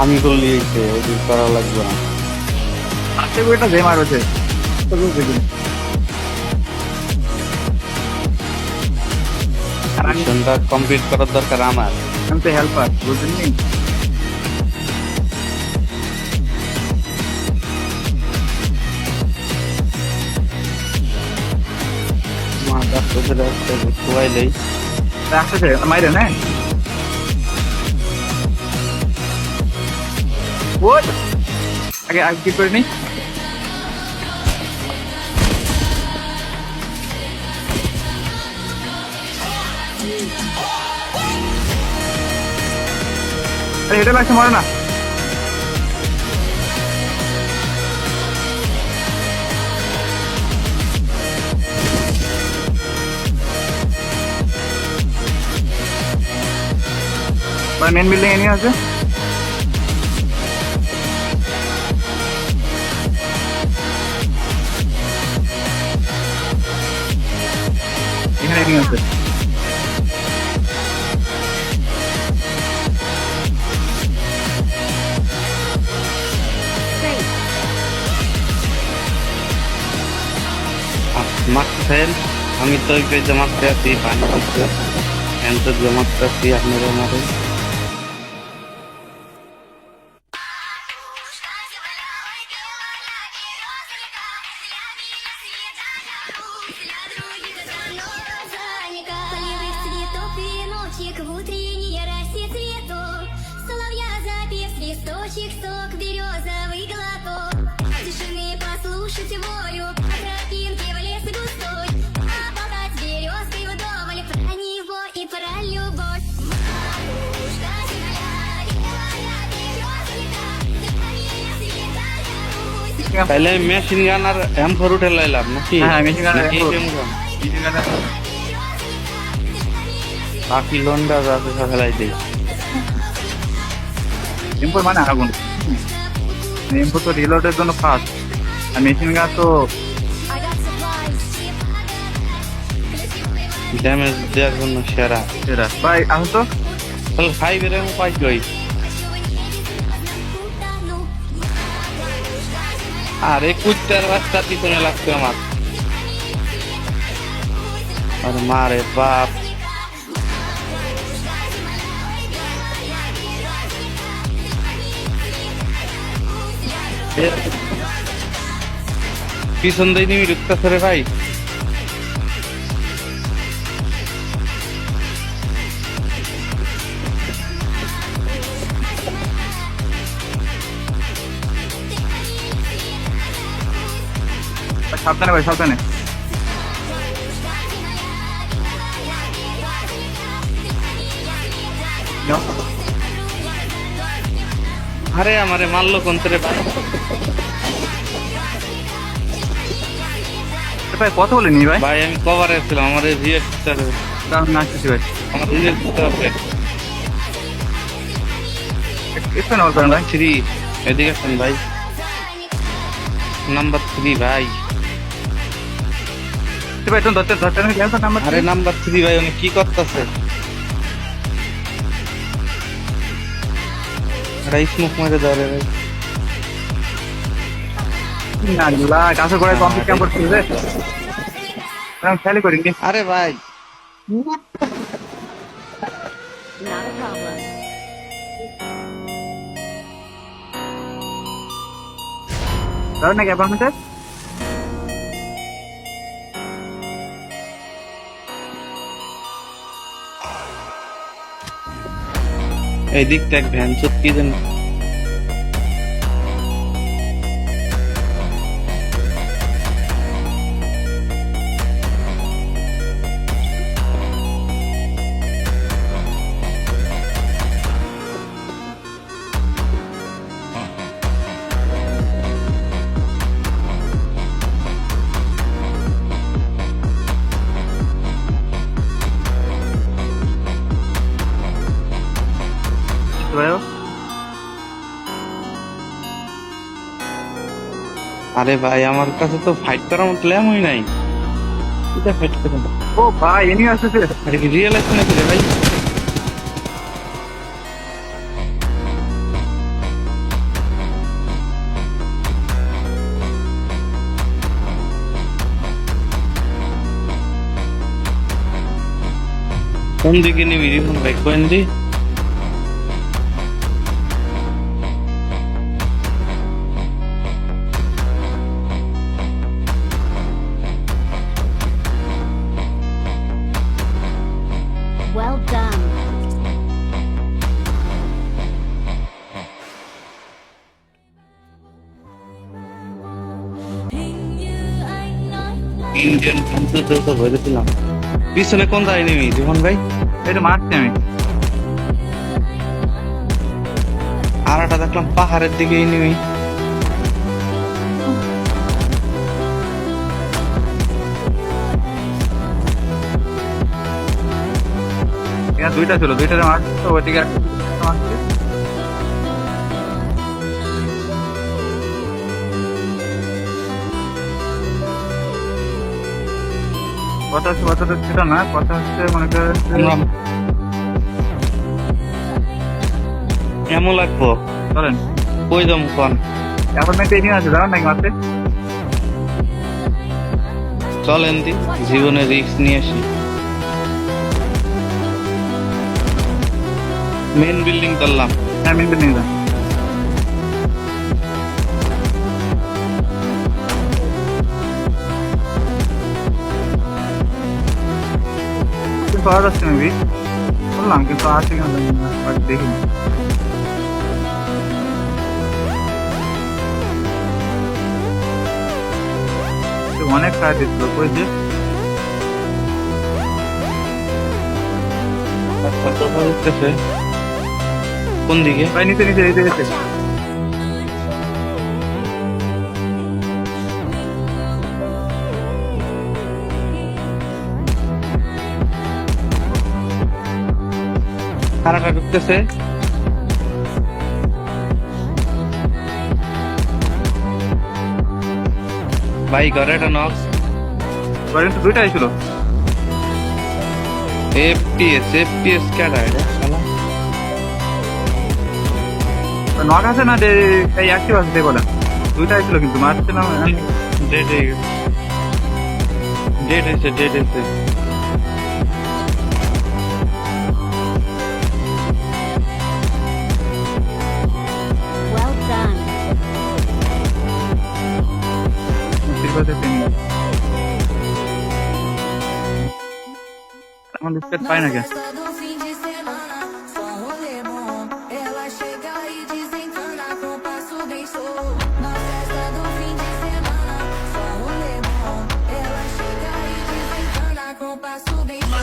আমি করলি ওই করা লাগবে না। আজকে বইটা যে মারছে মিশনটা কমপ্লিট করার দরকার আমার। আমি তো হেল্পার বুঝলি। খুয়াইলেই আসতেছে মাইরে না আগে আগে কি করে নি এটা লাগছে মরে না। মেন বিল্ডিং এ নিয়ে আছে। এখানে নিয়ে আছে। মারতেছেন আমি তো ওই পেজে মারতে আছি পানি দিচ্ছে এত জমাতে আছি আপনারা মারে। Сок березовый глоток. Тишины послушайте волю, по тропинке в лес густой. Поболтать с березкой вдоволь про него и про любовь. Матушка земля, белая березовика, дыхание святая Русь. তাহলে আমি মেশিন গান আর M4 উঠে লাইলাম নাকি? হ্যাঁ মেশিন গান নাকি FM গান? বাকি লন্ডা আছে সব ফেলাই দিই। এমপোর মানে আগুন। এমপোর তো রিলোডের জন্য ফাস্ট, আর মেশিন গান তো I got supplies. ড্যামেজ দেওয়ার জন্য সেরা। সেরা। ভাই আসো তো। তাহলে 5 এর আমি পাই কই? আর এই কুত্তার বাচ্চা পিছনে লাগছে আমার। আর মারে বাপ পিছন দিয়ে নিবি ঢুকতেছে রে ভাই। সাবধানে ভাই সাবধানে। আরে আমারে মারলো কোন রে ভাই। ভাই কত বলে নি ভাই? ভাই আমি কভারে ছিলাম আমার রিয়েক্টার দাঁড়ান আসতেছি ভাই। আমার রিয়েক্টার আছে একটু নল করেন ভাই। 3 এদিকে আসেন ভাই। নাম্বার 3 ভাই। ভাই তুমি ধরতে ধরতে নাম্বার। আরে নাম্বার 3 ভাই উনি কি করতেছে? স্মোক মারে ধরে ভাই। না গুলা কাছে করে কমপ্লিট ক্যাম্প করতে হবে। আমি খেয়ালি করিনি। আরে ভাই Not a problem. ধর না কি অ্যাপার্টমেন্টে? এই দিকটা এক ভ্যান চুপ কি যেন ভাইও আরে ভাই আমার কাছে তো ফাইট করার মতো ল্যামই নাই। এটা ফেট করে দাও। ও ভাই এনি আসতেছে। এটা কি রিয়েল আছে নাকি রে ভাই? কোন দিকে নিবি রিমন ভাই কোন দি? Well done. ইন্ডিয়ান কম্পিউটার তো ভরেছিলাম। পিছনে কোন দাঁড়িয়ে নিবি রিমন ভাই? এটা মারছি আমি। আর একটা দেখলাম পাহাড়ের দিকেই নিবি। এখানে দুইটা ছিল, দুইটাতে মারছি তো ওইদিকে একটা মারছি। কথা হচ্ছে সেটা না, কথা হচ্ছে মনে করেন আমরা কেমন লাগবো? চলেন কই যাম কোন? এখন একটা এনি আছে, দাঁড়ান নাকি মারতে। চলেন দি জীবনে রিস্ক নিয়ে আসি। মেন বিল্ডিং করলাম। হ্যাঁ মিলবে নিয়ে যান। কিন্তু পাওয়া যাচ্ছে মেবি, বললাম কিন্তু আছে কেন জানি না, বাট দেখিনি। তো অনেক কাজ দিচ্ছিল ওই যে কোন দিকে? ভাই নিচে নিচে নিচে গেছে। কারাটা ঢুকতেছে। ভাই ঘরে একটা নক। কিন্তু দুইটাই ছিল। এফপিএস কেডা এটা শালা? নক আছে না, এই অ্যাক্টিভ আছে দেখো না, দুইটাই ছিল কিন্তু মারছে না। ডেড হয়ে গেছে। ডেড হয়েছে। Well done. এখন বিস্কেট পাই না কেন? Festa do fim de semana, só rolê bom. Ela chega e desencana com passo bem show. Na festa do fim de semana, só rolê bom. Ela chega e desencana com passo bem show.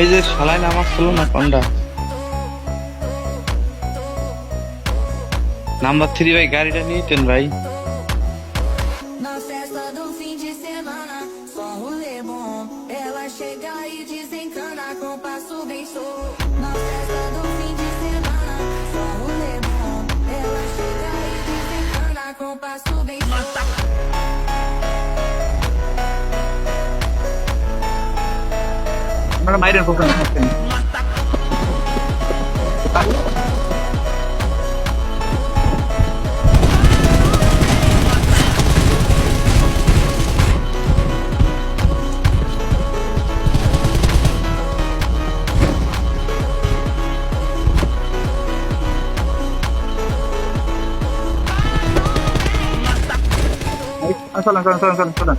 এই যে শালায় নামাজ ছিল না কোনটা? Number 3 ভাই গাড়িটা নিতেন ভাই। Na festa do fim de semana, só rolê bom. Ela chega e desencana com passo bem show. Na festa do fim de semana, só rolê bom. Ela chega e desencana com passo bem show. আপনারা মাইরেন programme করছেন। চলেন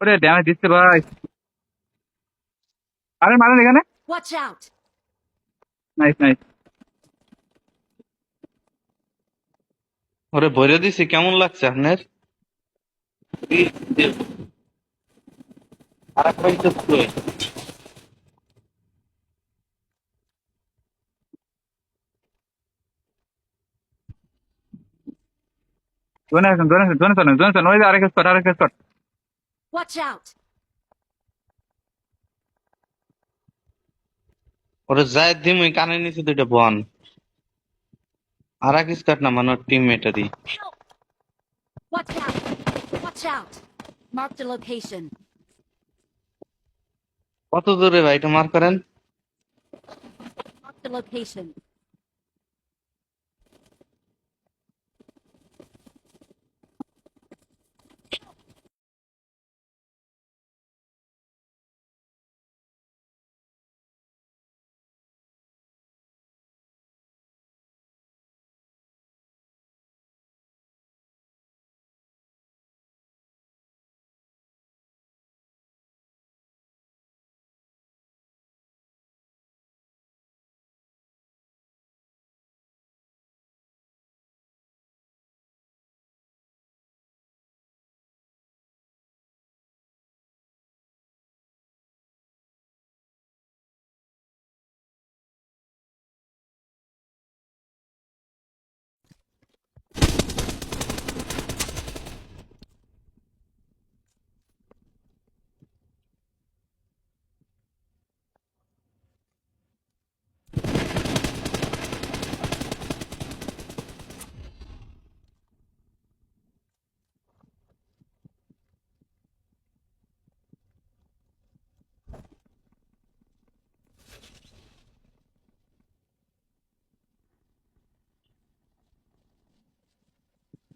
ওরে damage দিচ্ছে ভাই। আরে মারেন এখানে। Watch out! Nice nice. ওরে ভরে দিছি, কেমন লাগছে আপনার? আরেকটা হইছে তুই। জোনে ওই যে আরেক স্পট। Watch out! ওরে যায় দিমই কানের নিচে দুইটা বন। আর এক স্কার্ট না মানে টিমমেটারই। Help! Watch out! Watch out! Mark the location. কত দূরে ভাই এটা মার করেন? Mark the location.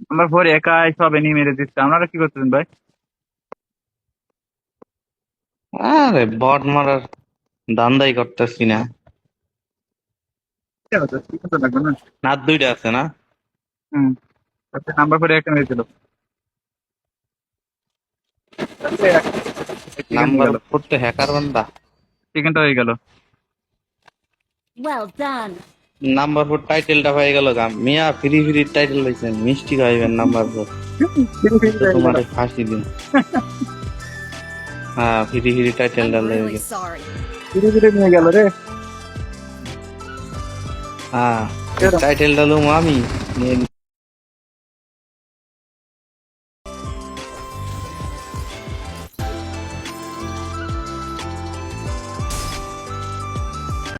নাম্বার 4 একাই সব এনিমি মেরে দিচ্ছে। আপনারা কি করতেছেন ভাই? আরে বট মারার ধান্দাই করতেছি না। কি করতে লাগবে না? নাত দুইটা আছে না? হুম। নাম্বার 4 একটা মেরেছিল। নাম্বার করতে হ্যাকার বান্দা। চিকেনটা হয়ে গেল। Well done. নাম্বার 4 টাইটেলটা হয়ে গেল গা। মিয়া ফ্রি ফ্রি টাইটেল পাইছেন, মিষ্টি খাইবেন নাম্বার 4। তোমার ফাঁসি দিন। হ্যাঁ ফ্রি ফ্রি টাইটেলটা I'm লেগে really গেছে। sorry. ধীরে ধীরে নিয়ে গেল রে। হ্যাঁ টাইটেলটা লুম আমি নিয়ে